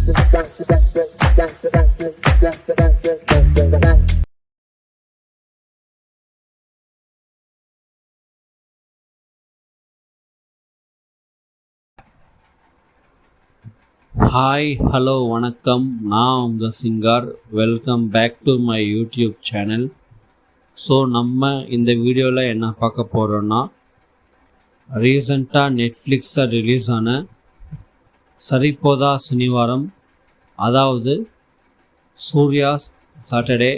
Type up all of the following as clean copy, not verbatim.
Hi hello வணக்கம். நான் உங்கள் Singar. Welcome back to my YouTube channel. So நம்ம இந்த வீடியோவில் என்ன பார்க்க போகிறோன்னா, ரீசண்டாக நெட்ஃப்ளிக்ஸில் ரிலீஸ் ஆன சரிபோதா சனிவாரம், அதாவது சூர்யாஸ் சாட்டர்டே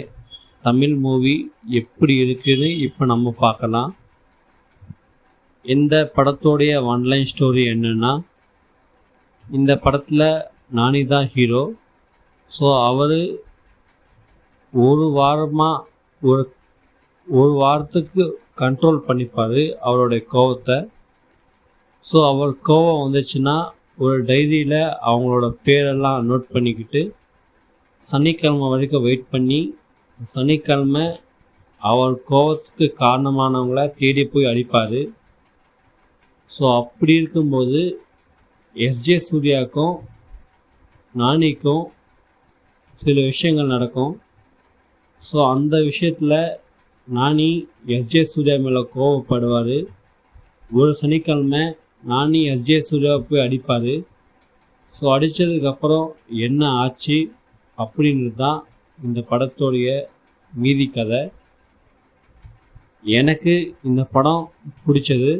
தமிழ் மூவி எப்படி இருக்குன்னு இப்போ நம்ம பார்க்கலாம். இந்த படத்தோடைய ஒன்லைன் ஸ்டோரி என்னென்னா, இந்த படத்தில் நானி தான் ஹீரோ. ஸோ அவர் ஒரு வாரத்துக்கு கண்ட்ரோல் பண்ணிப்பார் அவருடைய கோவத்தை. ஸோ அவர் கோவம் வந்துச்சுன்னா ஒரு டைரியில் அவங்களோட பேரெல்லாம் நோட் பண்ணிக்கிட்டு சனிக்கிழமை வரைக்கும் வெயிட் பண்ணி, சனிக்கிழமை அவர் கோவத்துக்கு காரணமானவங்கள தேடி போய் அடிப்பார். ஸோ அப்படி இருக்கும்போது எஸ்ஜே சூர்யாவுக்கும் நானிக்கும் சில விஷயங்கள் நடக்கும். ஸோ அந்த விஷயத்தில் நானி எஸ்ஜே சூர்யா மேலே கோவப்படுவார். ஒரு சனிக்கிழமை நானி எஸ்ஜே சூர்யாவை போய் அடிப்பார். ஸோ அடித்ததுக்கப்புறம் என்ன ஆச்சு அப்படின்றது தான் இந்த படத்தோடைய மீதி கதை. எனக்கு இந்த படம் பிடிச்சது.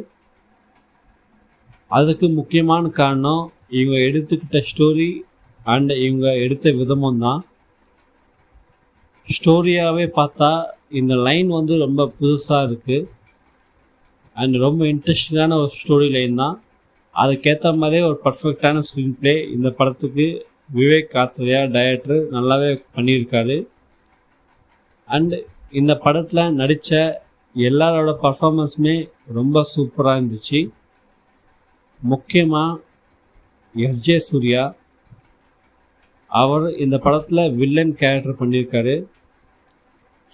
அதுக்கு முக்கியமான காரணம் இவங்க எடுத்துக்கிட்ட ஸ்டோரி அண்ட் இவங்க எடுத்த விதமும் தான். ஸ்டோரியாகவே பார்த்தா இந்த லைன் வந்து ரொம்ப புதுசாக இருக்குது அண்ட் ரொம்ப இன்ட்ரெஸ்டிங்கான ஒரு ஸ்டோரி லைன் தான். அதுக்கேற்ற மாதிரியே ஒரு பர்ஃபெக்டான ஸ்க்ரீன் ப்ளே இந்த படத்துக்கு விவேக் காத்ரியா டைரக்டர் நல்லாவே பண்ணியிருக்காரு. அண்ட் இந்த படத்தில் நடித்த எல்லாரோட பர்ஃபார்மன்ஸுமே ரொம்ப சூப்பராக இருந்துச்சு. முக்கியமாக எஸ்ஜே சூர்யா, அவர் இந்த படத்தில் வில்லன் கேரக்டர் பண்ணியிருக்காரு.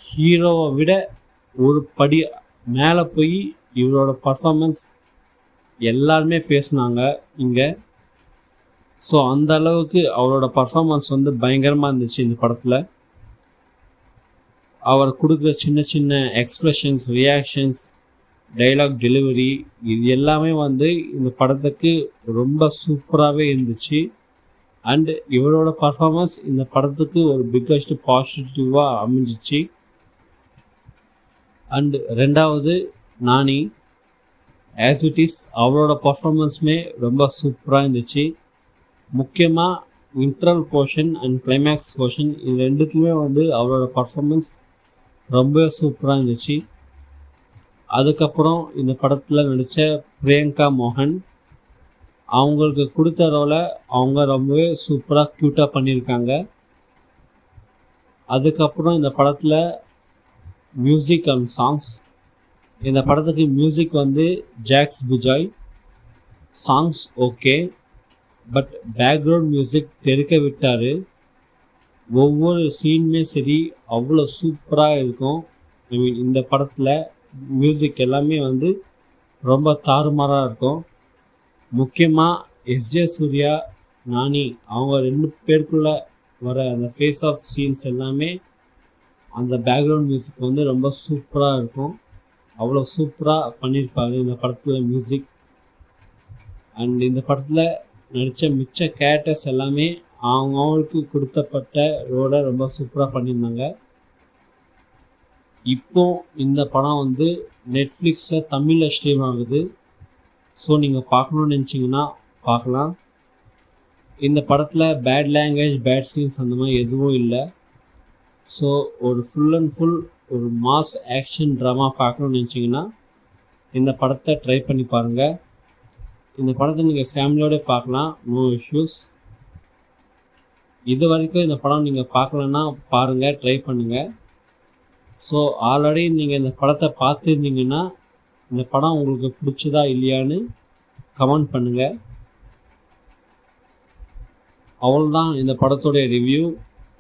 ஹீரோவை விட ஒரு படி மேலே போய் இவரோட பர்ஃபார்மன்ஸ் எல்லாருமே பேசுனாங்க இங்கே. ஸோ அந்த அளவுக்கு அவரோட பர்ஃபார்மன்ஸ் வந்து பயங்கரமாக இருந்துச்சு இந்த படத்தில். அவர் கொடுக்குற சின்ன சின்ன எக்ஸ்ப்ரெஷன்ஸ், ரியாக்ஷன்ஸ், டைலாக் டெலிவரி, இது எல்லாமே வந்து இந்த படத்துக்கு ரொம்ப சூப்பராகவே இருந்துச்சு. அண்ட் இவரோட பர்ஃபார்மன்ஸ் இந்த படத்துக்கு ஒரு பிக்கஸ்ட் பாசிட்டிவாக அமைஞ்சிச்சு. அண்ட் ரெண்டாவது நானி, ஆஸ் இட் இஸ் அவரோட பர்ஃபார்மன்ஸுமே ரொம்ப சூப்பராக இருந்துச்சு. முக்கியமாக இன்ட்ரல் போர்ஷன் அண்ட் கிளைமேக்ஸ் போர்ஷன் இது ரெண்டுத்துலேயுமே வந்து அவரோட பர்ஃபார்மன்ஸ் ரொம்ப சூப்பராக இருந்துச்சு. அதுக்கப்புறம் இந்த படத்தில் நடித்த பிரியங்கா மோகன், அவங்களுக்கு கொடுத்த ரோலை அவங்க ரொம்பவே சூப்பராக க்யூட்டாக பண்ணியிருக்காங்க. அதுக்கப்புறம் இந்த படத்தில் மியூசிக் அண்ட் சாங்ஸ், இந்த படத்துக்கு மியூசிக் வந்து Jakes Bejoy, songs okay, but background music தெறிக்க விட்டார். ஒவ்வொரு சீனுமே சரி அவ்வளோ சூப்பராக இருக்கும். இந்த படத்தில் மியூசிக் எல்லாமே வந்து ரொம்ப தாறுமாறாக இருக்கும். முக்கியமாக எஸ்ஜே சூர்யா, நானி அவங்க ரெண்டு பேருக்குள்ளே வர அந்த ஃபேஸ் ஆஃப் சீன்ஸ் எல்லாமே அந்த பேக்ரவுண்ட் மியூசிக் வந்து ரொம்ப சூப்பராக இருக்கும். அவ்வளோ சூப்பராக பண்ணியிருப்பாங்க இந்த படத்தில் மியூசிக். அண்ட் இந்த படத்தில் நடித்த மிச்ச கேரக்டர்ஸ் எல்லாமே அவங்களுக்கு கொடுத்தப்பட்ட ரோலை ரொம்ப சூப்பராக பண்ணியிருந்தாங்க. இப்போ இந்த படம் வந்து நெட்ஃப்ளிக்ஸில் தமிழில் ஸ்ட்ரீம் ஆகுது. ஸோ நீங்கள் பார்க்கணுன்னு நினச்சிங்கன்னா பார்க்கலாம். இந்த படத்தில் பேட் லாங்குவேஜ், பேட் சீன்ஸ் அந்த மாதிரி எதுவும் இல்லை. ஸோ ஒரு ஃபுல் அண்ட் ஃபுல் ஒரு மாஸ் ஆக்ஷன் ட்ராமா பார்க்கணுன்னு நினச்சிங்கன்னா இந்த படத்தை ட்ரை பண்ணி பாருங்கள். இந்த படத்தை நீங்கள் ஃபேமிலியோடு பார்க்கலாம், நோ இஷ்யூஸ். இது வரைக்கும் இந்த படம் நீங்கள் பார்க்கலன்னா பாருங்கள், ட்ரை பண்ணுங்கள். ஸோ ஆல்ரெடி நீங்கள் இந்த படத்தை பார்த்துருந்தீங்கன்னா இந்த படம் உங்களுக்கு பிடிச்சதா இல்லையான்னு கமெண்ட் பண்ணுங்கள். அவ்வளோதான் இந்த படத்தோடைய ரிவ்யூ.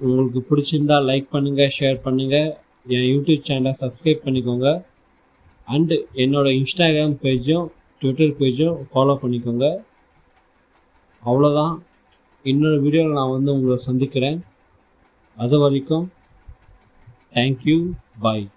உங்களுக்கு பிடிச்சிருந்தால் லைக் பண்ணுங்கள், ஷேர் பண்ணுங்கள், என் யூடியூப் சேனலை சப்ஸ்கிரைப் பண்ணிக்கோங்க. அண்டு என்னோடய இன்ஸ்டாகிராம் பேஜும் ட்விட்டர் பேஜும் ஃபாலோ பண்ணிக்கோங்க. அவ்வளோதான். இன்னொரு வீடியோவில் நான் வந்து உங்களை சந்திக்கிறேன். அது வரைக்கும் தேங்க்யூ, பாய்.